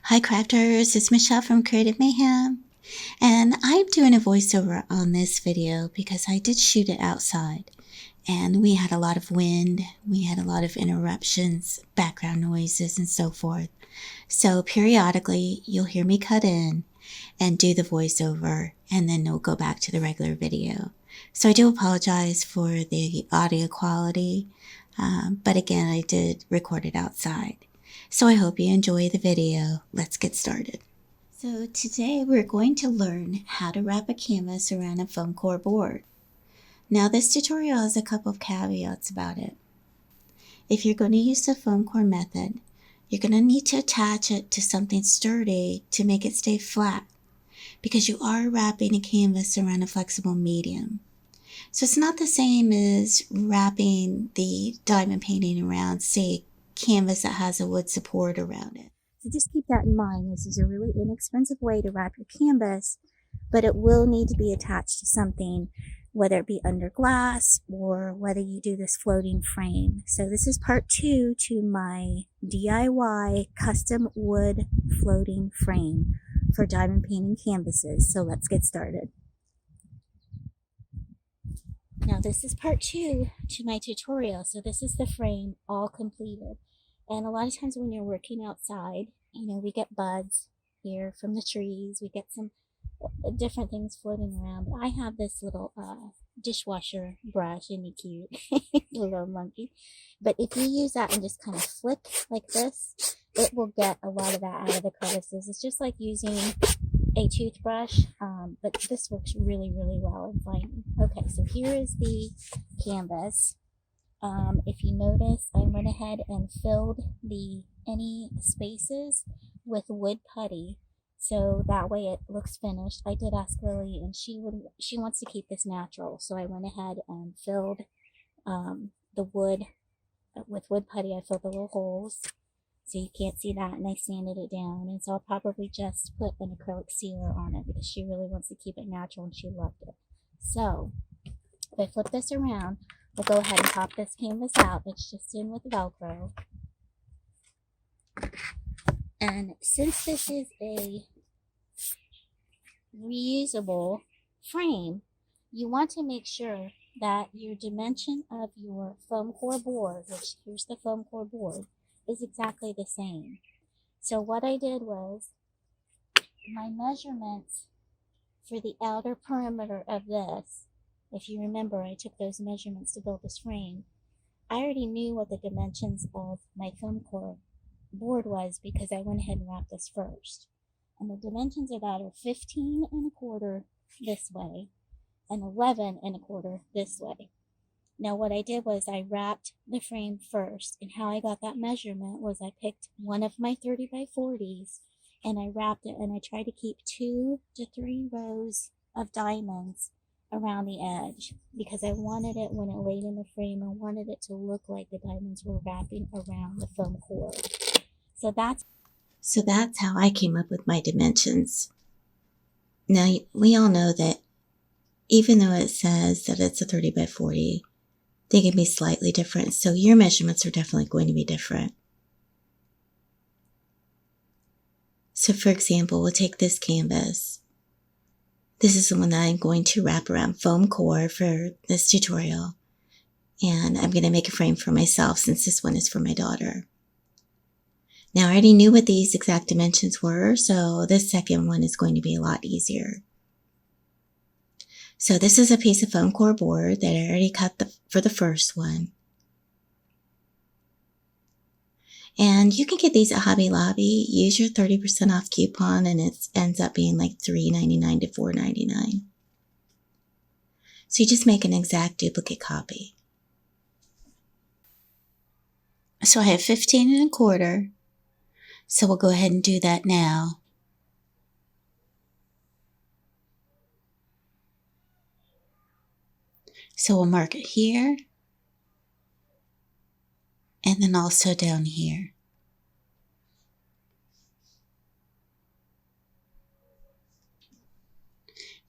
Hi crafters, it's Michelle from Creative Mayhem, and I'm doing a voiceover on this video because I did shoot it outside and we had a lot of wind, we had a lot of interruptions, background noises and so forth. So periodically you'll hear me cut in and do the voiceover and then we'll go back to the regular video. So I do apologize for the audio quality, but again I did record it outside. So I hope you enjoy the video. Let's get started. So today we're going to learn how to wrap a canvas around a foam core board. Now this tutorial has a couple of caveats about it. If you're going to use the foam core method, you're going to need to attach it to something sturdy to make it stay flat, because you are wrapping a canvas around a flexible medium. So it's not the same as wrapping the diamond painting around, say, canvas that has a wood support around it. So just keep that in mind. This is a really inexpensive way to wrap your canvas, but it will need to be attached to something, whether it be under glass or whether you do this floating frame. So this is part 2 to my DIY custom wood floating frame for diamond painting canvases. So let's get started. Now this is part 2 to my tutorial. So this is the frame all completed. And a lot of times when you're working outside, we get buds here from the trees. We get some different things floating around. But I have this little dishwasher brush, and it's cute, little monkey. But if you use that and just kind of flick like this, it will get a lot of that out of the crevices. It's just like using a toothbrush, but this works really, really well in finding. Okay, so here is the canvas. If you notice, I went ahead and filled any spaces with wood putty, so that way it looks finished. I did ask Lily, and she wants to keep this natural, so I went ahead and filled the wood with wood putty. I filled the little holes so you can't see that, and I sanded it down. And so I'll probably just put an acrylic sealer on it because she really wants to keep it natural and she loved it. So if I flip this around, we'll go ahead and pop this canvas out. It's just in with velcro. And since this is a reusable frame, you want to make sure that your dimension of your foam core board, which here's the foam core board, is exactly the same. So what I did was, my measurements for the outer perimeter of this, if you remember, I took those measurements to build this frame. I already knew what the dimensions of my foam core board was because I went ahead and wrapped this first. And the dimensions of that are 15 1/4 this way and 11 1/4 this way. Now what I did was I wrapped the frame first, and how I got that measurement was I picked one of my 30 by 40s and I wrapped it, and I tried to keep 2 to 3 rows of diamonds around the edge because I wanted it, when it laid in the frame, I wanted it to look like the diamonds were wrapping around the foam core. So that's how I came up with my dimensions. Now we all know that even though it says that it's a 30 by 40, they can be slightly different. So your measurements are definitely going to be different. So for example, we'll take this canvas. This is the one that I'm going to wrap around foam core for this tutorial. And I'm going to make a frame for myself since this one is for my daughter. Now I already knew what these exact dimensions were, so this second one is going to be a lot easier. So this is a piece of foam core board that I already cut for the first one. And you can get these at Hobby Lobby. Use your 30% off coupon and it ends up being like $3.99 to $4.99. So you just make an exact duplicate copy. So I have 15 1/4. So we'll go ahead and do that now. So we'll mark it here and then also down here.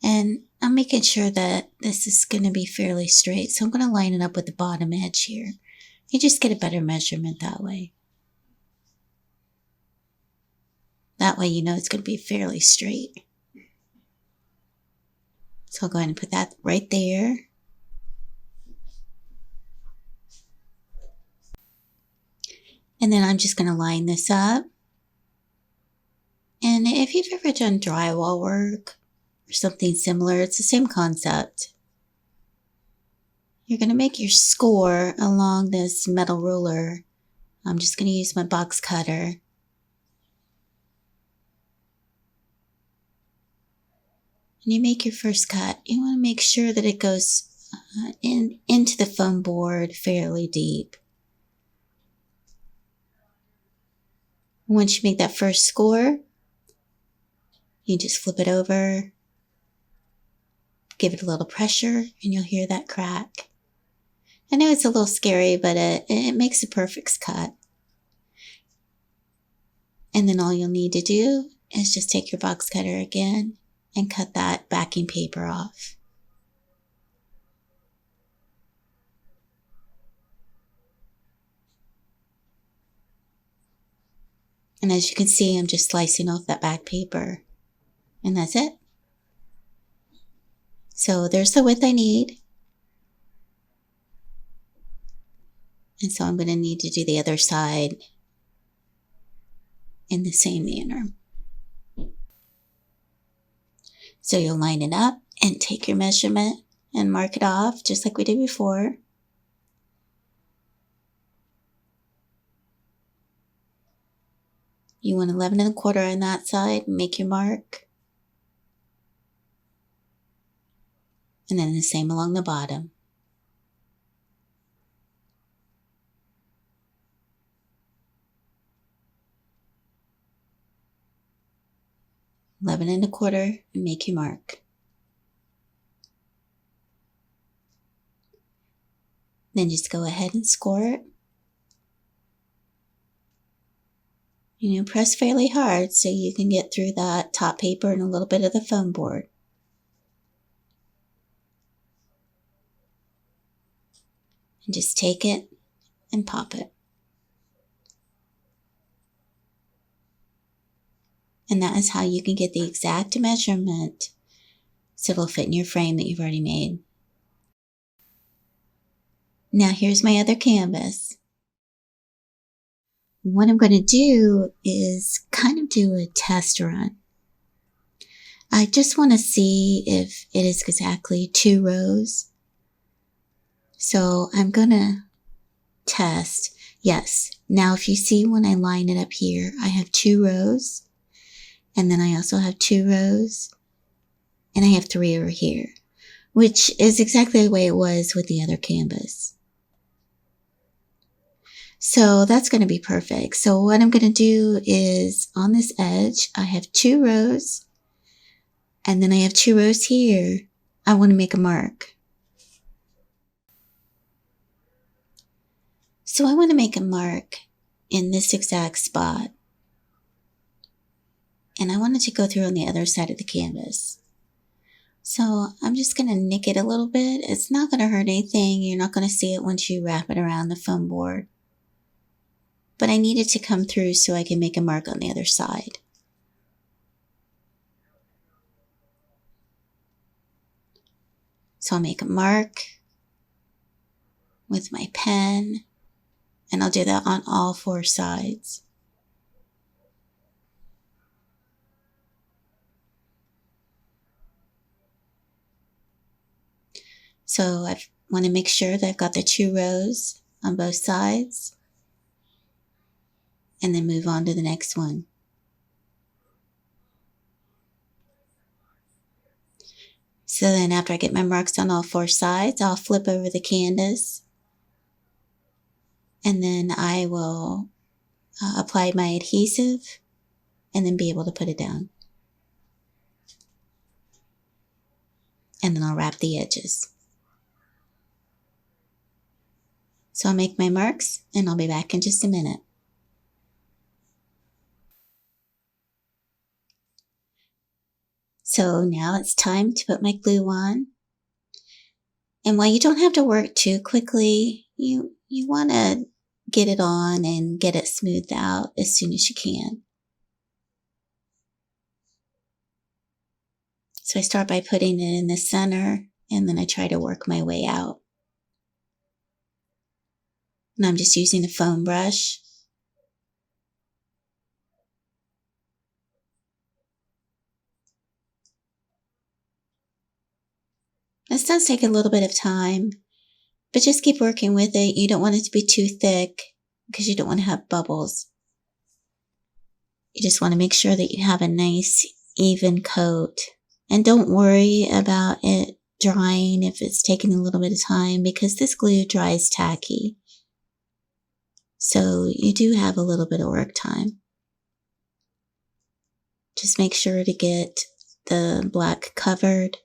And I'm making sure that this is going to be fairly straight. So I'm going to line it up with the bottom edge here. You just get a better measurement that way. That way you know it's going to be fairly straight. So I'll go ahead and put that right there. And then I'm just going to line this up. And if you've ever done drywall work or something similar, it's the same concept. You're going to make your score along this metal ruler. I'm just going to use my box cutter. When you make your first cut, you want to make sure that it goes into the foam board fairly deep. Once you make that first score, you just flip it over, give it a little pressure, and you'll hear that crack. I know it's a little scary, but it makes a perfect cut. And then all you'll need to do is just take your box cutter again and cut that backing paper off. And as you can see, I'm just slicing off that back paper. And that's it. So there's the width I need. And so I'm going to need to do the other side in the same manner. So you'll line it up and take your measurement and mark it off just like we did before. You want 11 1/4 on that side, make your mark. And then the same along the bottom. $11 1/4 and make your mark. Then just go ahead and score it. Press fairly hard so you can get through that top paper and a little bit of the foam board. And just take it and pop it. And that is how you can get the exact measurement so it'll fit in your frame that you've already made. Now here's my other canvas. What I'm going to do is kind of do a test run. I just want to see if it is exactly 2 rows. So I'm going to test. Yes. Now if you see when I line it up here, I have 2 rows. And then I also have 2 rows. And I have 3 over here, which is exactly the way it was with the other canvas. So that's going to be perfect. So what I'm going to do is on this edge, I have 2 rows and then I have 2 rows here. I want to make a mark. So I want to make a mark in this exact spot. And I want it to go through on the other side of the canvas. So I'm just going to nick it a little bit. It's not going to hurt anything. You're not going to see it once you wrap it around the foam board. But I need it to come through so I can make a mark on the other side. So I'll make a mark with my pen, and I'll do that on all 4 sides. So I want to make sure that I've got the 2 rows on both sides. And then move on to the next one. So then after I get my marks on all 4 sides, I'll flip over the canvas. And then I will apply my adhesive and then be able to put it down. And then I'll wrap the edges. So I'll make my marks and I'll be back in just a minute. So now it's time to put my glue on. And while you don't have to work too quickly, you want to get it on and get it smoothed out as soon as you can. So I start by putting it in the center, and then I try to work my way out. And I'm just using a foam brush. This does take a little bit of time, but just keep working with it. You don't want it to be too thick because you don't want to have bubbles. You just want to make sure that you have a nice, even coat. And don't worry about it drying if it's taking a little bit of time, because this glue dries tacky. So you do have a little bit of work time. Just make sure to get the black covered.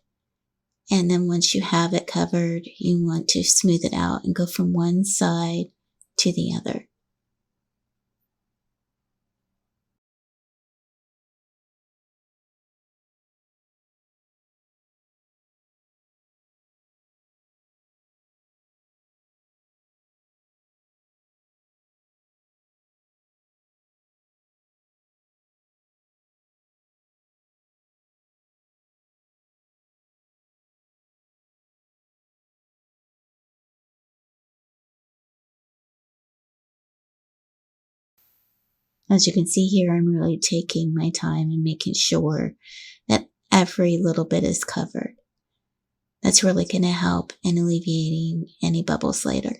And then once you have it covered, you want to smooth it out and go from one side to the other. As you can see here, I'm really taking my time and making sure that every little bit is covered. That's really going to help in alleviating any bubbles later.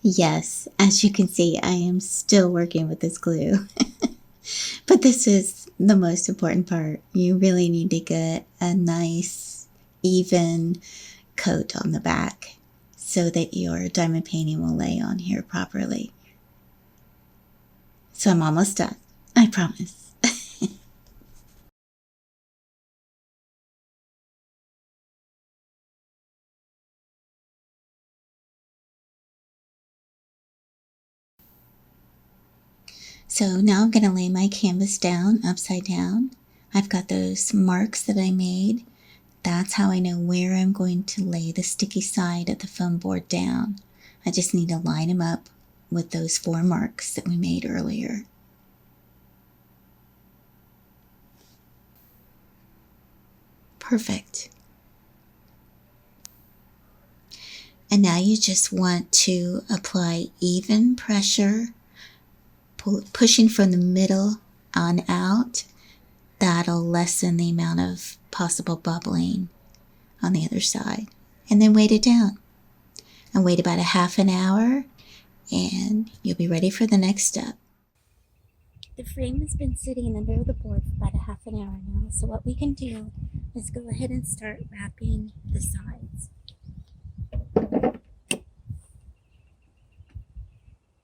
Yes, as you can see, I am still working with this glue. But this is the most important part. You really need to get a nice, even coat on the back so that your diamond painting will lay on here properly. So I'm almost done, I promise. So now I'm going to lay my canvas down upside down. I've got those marks that I made. That's how I know where I'm going to lay the sticky side of the foam board down. I just need to line them up with those 4 marks that we made earlier. Perfect. And now you just want to apply even pressure, pushing from the middle on out. That'll lessen the amount of possible bubbling on the other side. And then weight it down. And wait about a half an hour, and you'll be ready for the next step. The frame has been sitting under the board for about a half an hour now, so what we can do is go ahead and start wrapping the sides.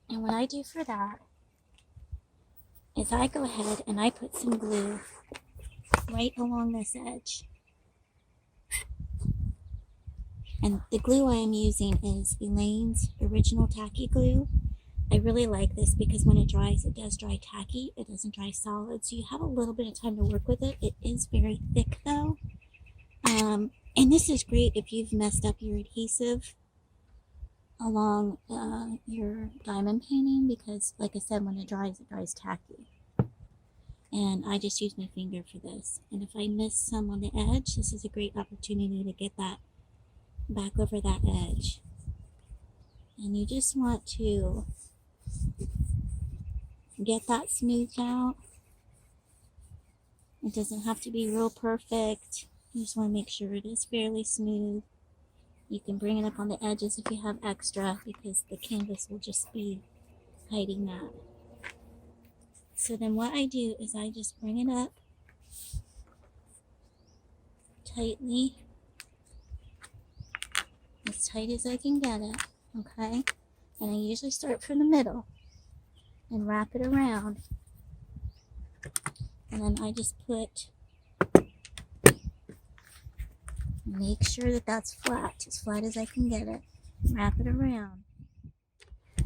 And what I do for that is I go ahead and I put some glue right along this edge. And the glue I am using is Elaine's Original Tacky Glue. I really like this because when it dries, it does dry tacky. It doesn't dry solid, so you have a little bit of time to work with it. It is very thick though. And this is great if you've messed up your adhesive along your diamond painting, because like I said, when it dries tacky. And I just use my finger for this. And if I miss some on the edge, this is a great opportunity to get that back over that edge. And you just want to get that smoothed out. It doesn't have to be real perfect. You just want to make sure it is fairly smooth. You can bring it up on the edges if you have extra, because the canvas will just be hiding that. So then what I do is I just bring it up tightly, as tight as I can get it, okay? And I usually start from the middle and wrap it around. And then I just make sure that that's flat as I can get it. Wrap it around.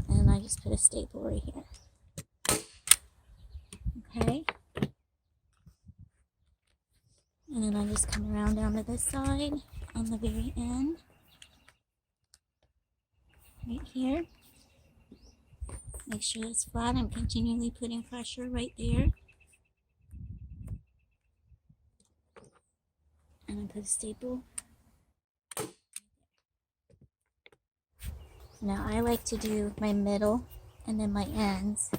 And I just put a staple right here. Okay? And then I just come around down to this side on the very end. Right here. Make sure it's flat. I'm continually putting pressure right there. And I put a staple. Now I like to do my middle and then my ends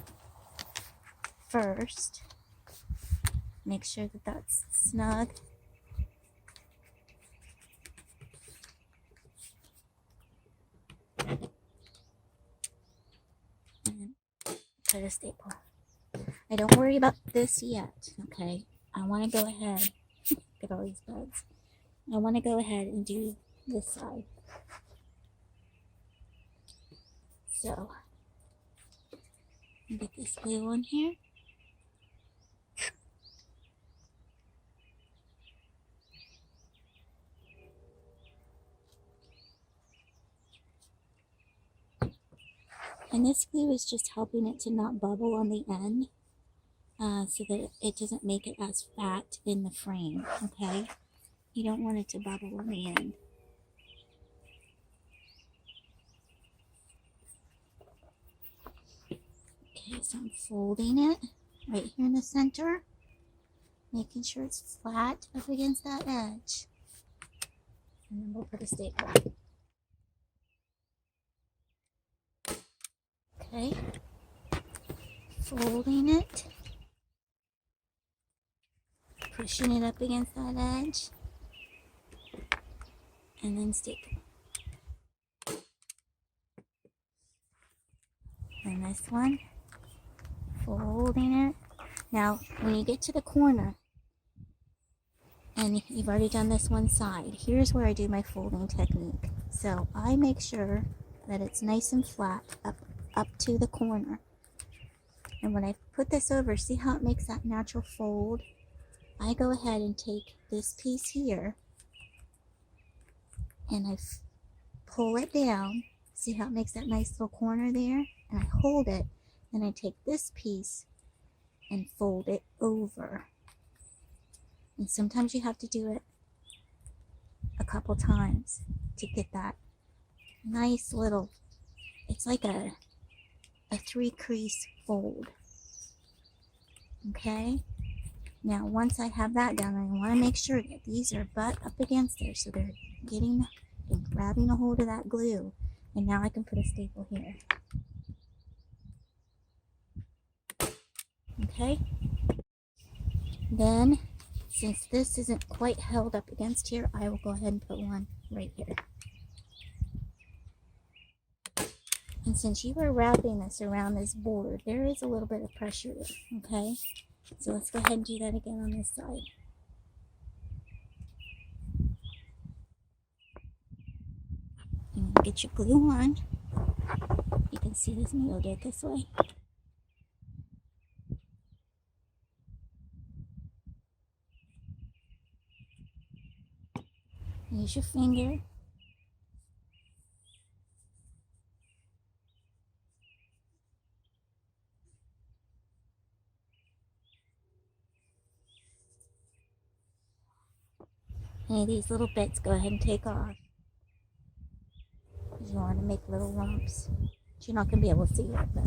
first. Make sure that that's snug. And put a staple. I don't worry about this yet, okay? I want to go ahead. Look at all these bugs. I want to go ahead and do this side. So, get this glue on here. And this glue is just helping it to not bubble on the end, so that it doesn't make it as fat in the frame, okay? You don't want it to bubble on the end. Okay, so I'm folding it right here in the center, making sure it's flat up against that edge. And then we'll put a staple. Okay, folding it, pushing it up against that edge, and then staple. And this one, folding it. Now, when you get to the corner, and you've already done this one side, here's where I do my folding technique. So I make sure that it's nice and flat up to the corner. And when I put this over, see how it makes that natural fold? I go ahead and take this piece here and I pull it down. See how it makes that nice little corner there? And I hold it, and I take this piece and fold it over. And sometimes you have to do it a couple times to get that nice little, it's like a 3-crease fold. Okay? Now, once I have that done, I want to make sure that these are butt up against there, so they're grabbing a hold of that glue. And now I can put a staple here. Okay? Then, since this isn't quite held up against here, I will go ahead and put one right here. And since you are wrapping this around this board, there is a little bit of pressure there, okay? So let's go ahead and do that again on this side. And get your glue on. You can see this, maybe I'll do it this way. Use your finger. Any of these little bits, go ahead and take off. You want to make little lumps. You're not going to be able to see it, but.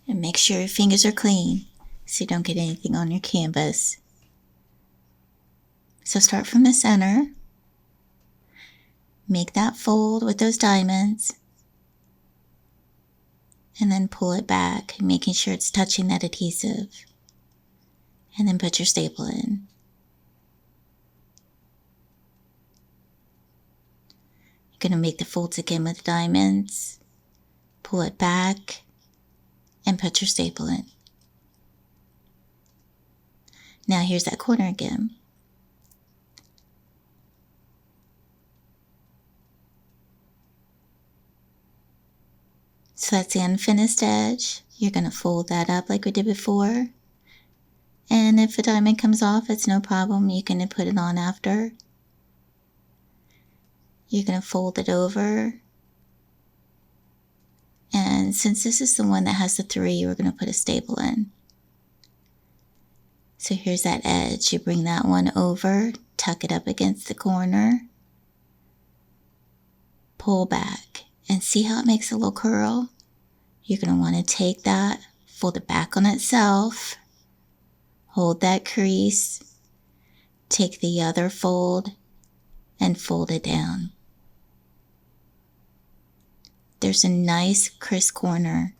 And make sure your fingers are clean so you don't get anything on your canvas. So start from the center. Make that fold with those diamonds. And then pull it back, making sure it's touching that adhesive. And then put your staple in. You're going to make the folds again with diamonds. Pull it back and put your staple in. Now here's that corner again. So that's the unfinished edge. You're going to fold that up like we did before. And if a diamond comes off, it's no problem. You can put it on after. You're going to fold it over. And since this is the one that has the 3, we're going to put a staple in. So here's that edge. You bring that one over, tuck it up against the corner, pull back, and see how it makes a little curl? You're going to want to take that, fold it back on itself, hold that crease, take the other fold, and fold it down. There's a nice crisp corner.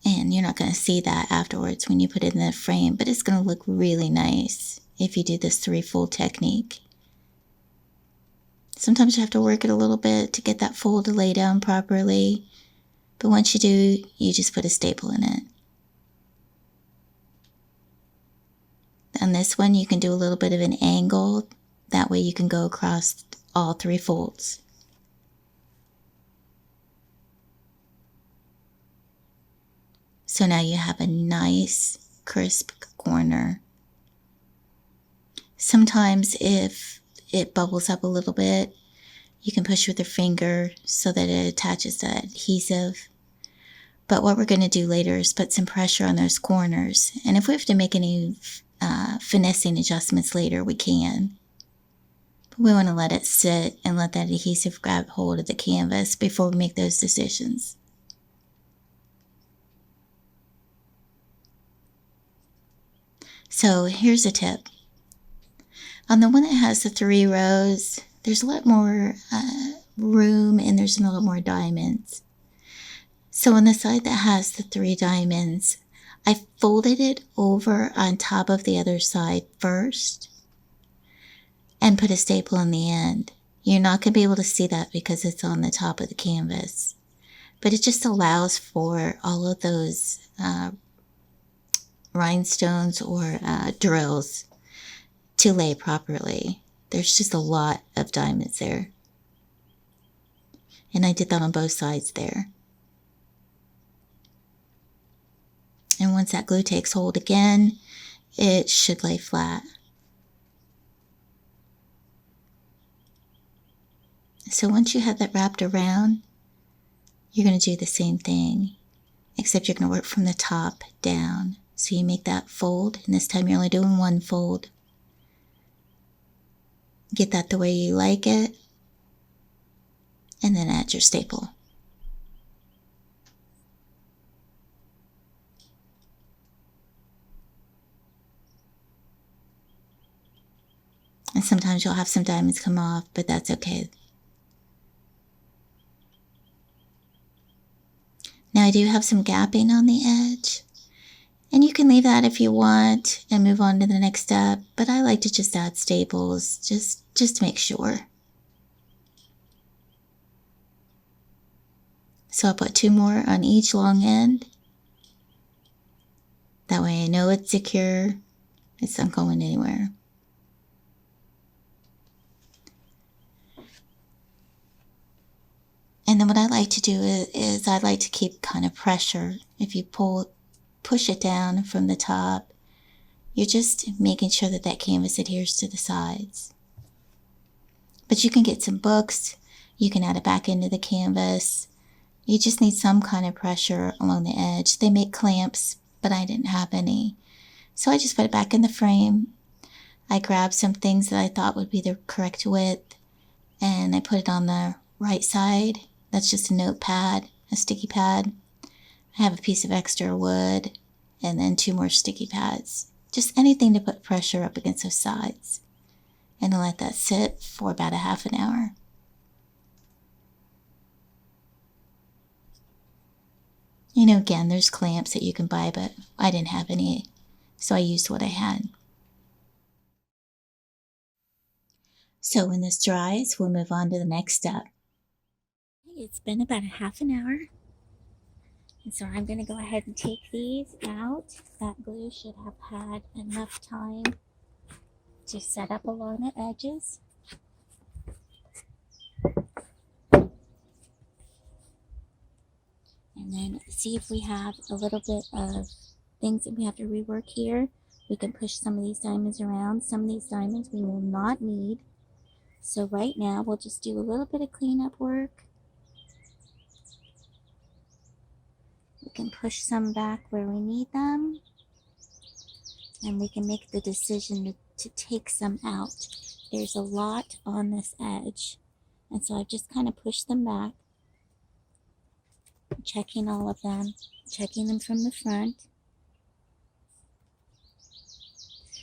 And you're not going to see that afterwards when you put it in the frame, but it's going to look really nice if you do this 3-fold technique. Sometimes you have to work it a little bit to get that fold to lay down properly, but once you do, you just put a staple in it. On this one, you can do a little bit of an angle, that way you can go across all 3 folds. So now you have a nice crisp corner. Sometimes if it bubbles up a little bit, you can push with your finger so that it attaches to adhesive. But what we're going to do later is put some pressure on those corners. And if we have to make any finessing adjustments later, we can. But we want to let it sit and let that adhesive grab hold of the canvas before we make those decisions. So here's a tip. On the one that has the 3 rows, there's a lot more room and there's a lot more diamonds. So on the side that has the 3 diamonds, I folded it over on top of the other side first and put a staple on the end. You're not going to be able to see that because it's on the top of the canvas. But it just allows for all of those rhinestones or drills to lay properly. There's just a lot of diamonds there. And I did that on both sides there. And once that glue takes hold again, it should lay flat. So once you have that wrapped around, you're going to do the same thing, except you're going to work from the top down. So you make that fold, and this time you're only doing 1 fold. Get that the way you like it, and then add your staple. And sometimes you'll have some diamonds come off, but that's okay. Now I do have some gapping on the edge. And you can leave that if you want and move on to the next step, but I like to just add staples, just to make sure. So I'll put 2 more on each long end. That way I know it's secure, it's not going anywhere. And then what I like to do is I like to keep kind of pressure. If you push it down from the top, you're just making sure that that canvas adheres to the sides. But you can get some books, you can add it back into the canvas. You just need some kind of pressure along the edge. They make clamps, but I didn't have any. So I just put it back in the frame. I grabbed some things that I thought would be the correct width, and I put it on the right side. That's just a notepad, a sticky pad. I have a piece of extra wood, and then 2 more sticky pads. Just anything to put pressure up against those sides. And I'll let that sit for about a half an hour. You know, again, there's clamps that you can buy, but I didn't have any, so I used what I had. So when this dries, we'll move on to the next step. It's been about a half an hour. And so I'm going to go ahead and take these out. That glue should have had enough time to set up along the edges. And then see if we have a little bit of things that we have to rework here. We can push some of these diamonds around. Some of these diamonds we will not need. So right now we'll just do a little bit of cleanup work. We can push some back where we need them. And we can make the decision to take some out. There's a lot on this edge. And so I've just kind of pushed them back. Checking all of them. Checking them from the front.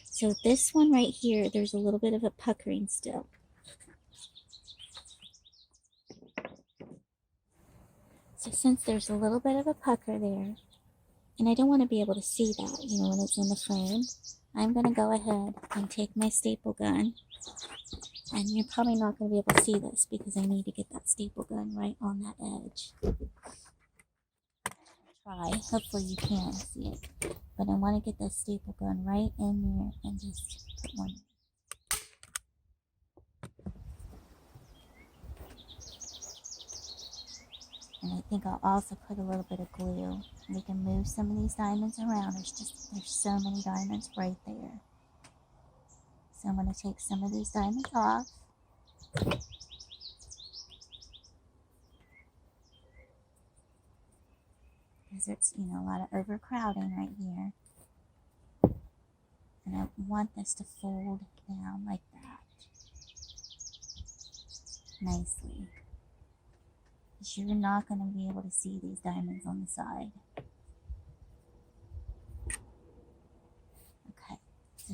So this one right here, there's a little bit of a puckering still. So since there's a little bit of a pucker there, and I don't want to be able to see that, you know, when it's in the frame, I'm going to go ahead and take my staple gun. And you're probably not going to be able to see this because I need to get that staple gun right on that edge. Try. Hopefully you can see it. But I want to get this staple gun right in there and just put one. And I think I'll also put a little bit of glue. We can move some of these diamonds around. There's so many diamonds right there. So I'm going to take some of these diamonds off. Because it's, you know, a lot of overcrowding right here. And I want this to fold down like that. Nicely. Because you're not going to be able to see these diamonds on the side. Okay, so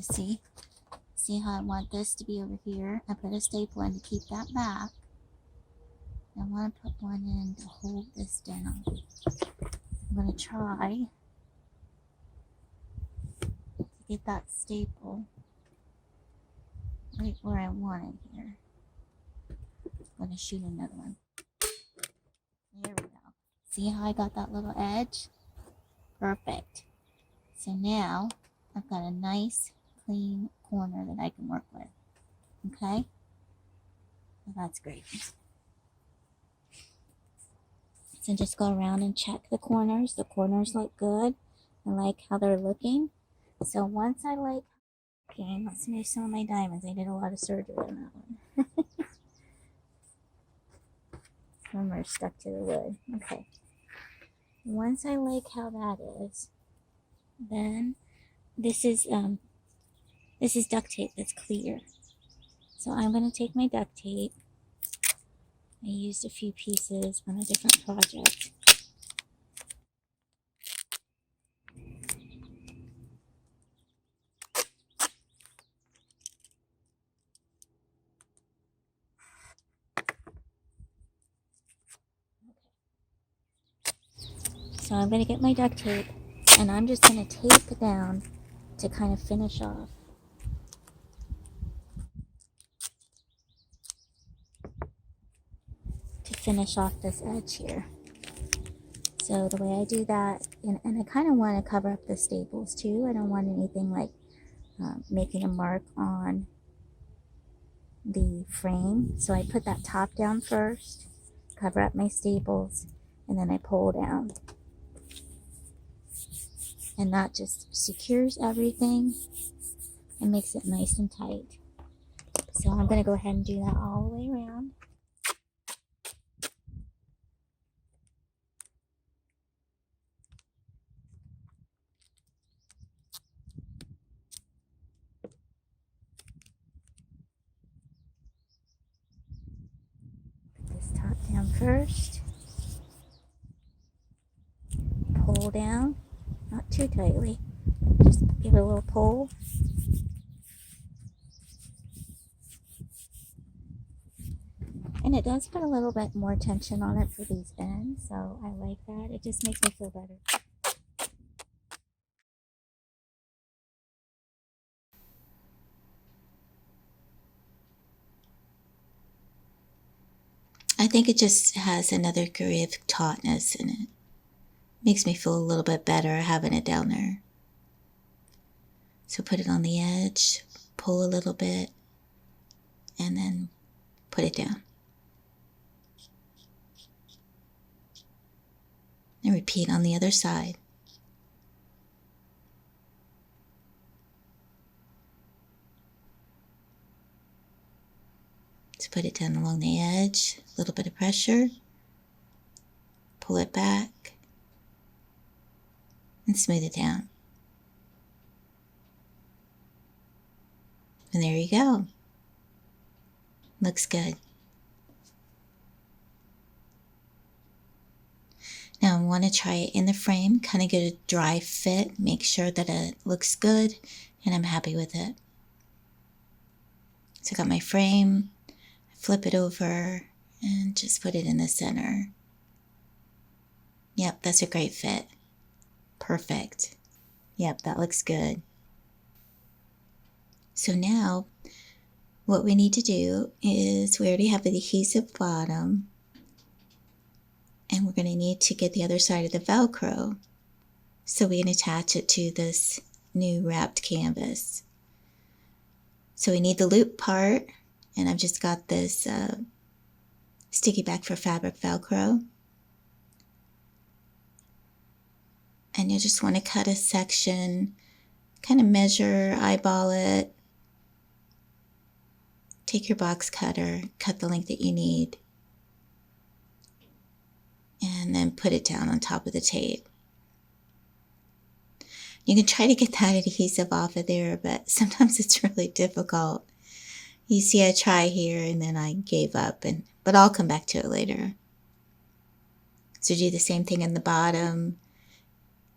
see how I want this to be over here? I put a staple in to keep that back. I want to put one in to hold this down. I'm going to try to get that staple right where I want it here. I'm going to shoot another one. There we go. See how I got that little edge? Perfect. So now I've got a nice clean corner that I can work with. Okay? So that's great. So just go around and check the corners. The corners look good. I like how they're looking. So once I like, okay, let's move some of my diamonds. I did a lot of surgery on that one. Some are stuck to the wood. Okay. Once I like how that is, then this is duct tape that's clear. So I'm going to take my duct tape. I used a few pieces on a different project. So I'm going to get my duct tape, and I'm just going to tape it down to kind of finish off. This edge here. So the way I do that, and I kind of want to cover up the staples too. I don't want anything like making a mark on the frame. So I put that top down first, cover up my staples, and then I pull down. And that just secures everything and makes it nice and tight. So I'm going to go ahead and do that all the way around. Put this top down first. Pull down, not too tightly, just give it a little pull. And it does put a little bit more tension on it for these ends, so I like that. It just makes me feel better. I think it just has another degree of tautness in it. Makes me feel a little bit better having it down there. So put it on the edge, pull a little bit, and then put it down. And repeat on the other side. So put it down along the edge, a little bit of pressure, pull it back, and smooth it down. And there you go. Looks good. Now I want to try it in the frame, kind of get a dry fit, make sure that it looks good, and I'm happy with it. So I got my frame, flip it over, and just put it in the center. Yep, that's a great fit. Perfect. Yep, that looks good. So now what we need to do is we already have the adhesive bottom, and we're going to need to get the other side of the Velcro so we can attach it to this new wrapped canvas. So we need the loop part, and I've just got this sticky back for fabric Velcro. And you just want to cut a section, kind of measure, eyeball it. Take your box cutter, cut the length that you need, and then put it down on top of the tape. You can try to get that adhesive off of there, but sometimes it's really difficult. You see, I try here and then I gave up, but I'll come back to it later. So do the same thing in the bottom,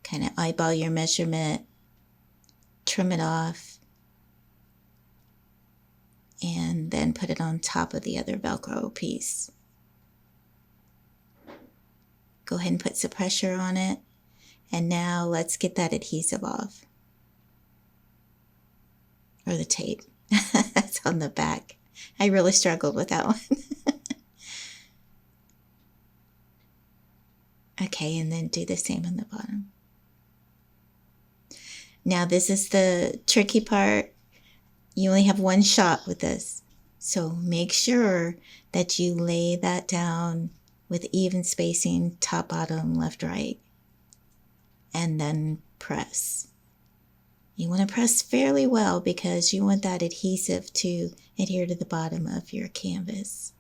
kind of eyeball your measurement, trim it off, and then put it on top of the other Velcro piece. Go ahead and put some pressure on it. And now let's get that adhesive off. Or the tape. That's on the back. I really struggled with that one. Okay, and then do the same on the bottom. Now this is the tricky part. You only have one shot with this. So make sure that you lay that down with even spacing, top, bottom, left, right. And then press. You want to press fairly well because you want that adhesive to adhere to the bottom of your canvas.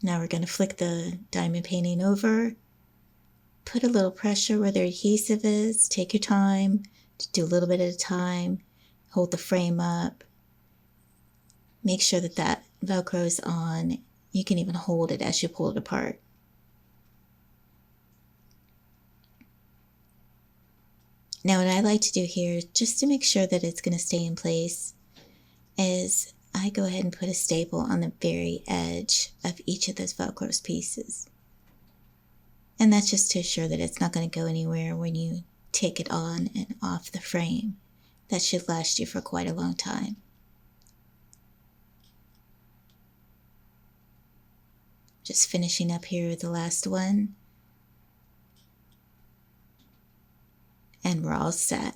Now we're going to flick the diamond painting over, put a little pressure where the adhesive is, take your time, just do a little bit at a time, hold the frame up, make sure that that Velcro is on. You can even hold it as you pull it apart. Now what I like to do here, just to make sure that it's going to stay in place, is I go ahead and put a staple on the very edge of each of those Velcro pieces. And that's just to assure that it's not going to go anywhere when you take it on and off the frame. That should last you for quite a long time. Just finishing up here with the last one. And we're all set.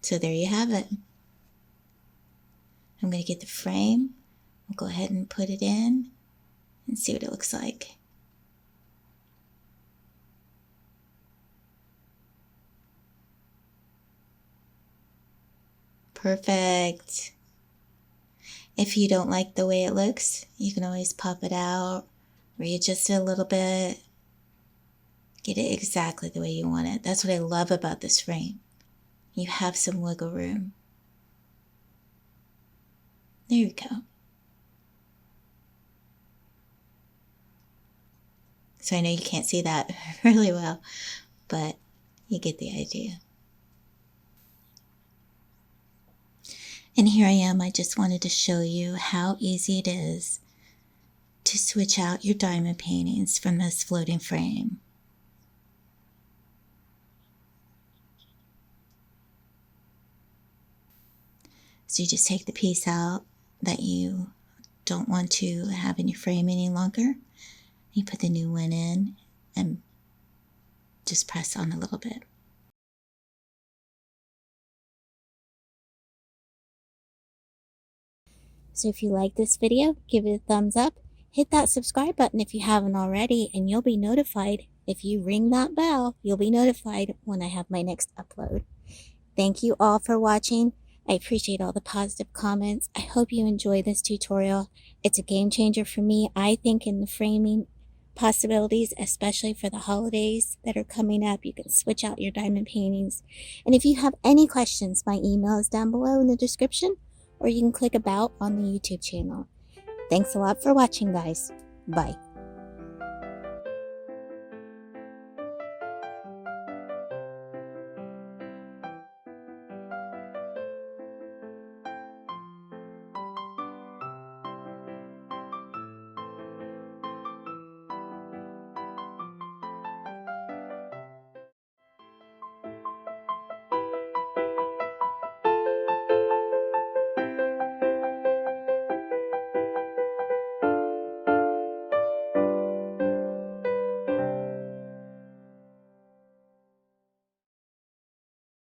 So there you have it. I'm going to get the frame. I'll go ahead and put it in and see what it looks like. Perfect. If you don't like the way it looks, you can always pop it out, readjust it a little bit, get it exactly the way you want it. That's what I love about this frame. You have some wiggle room. There you go. So I know you can't see that really well, but you get the idea. And here I am. I just wanted to show you how easy it is to switch out your diamond paintings from this floating frame. So you just take the piece out that you don't want to have in your frame any longer. You put the new one in and just press on a little bit. So if you like this video, give it a thumbs up, hit that subscribe button if you haven't already, and you'll be notified. If you ring that bell, you'll be notified when I have my next upload. Thank you all for watching. I appreciate all the positive comments. I hope you enjoy this tutorial. It's a game changer for me, I think, in the framing possibilities, especially for the holidays that are coming up. You can switch out your diamond paintings. And if you have any questions, my email is down below in the description, or you can click about on the YouTube channel. Thanks a lot for watching, guys. Bye.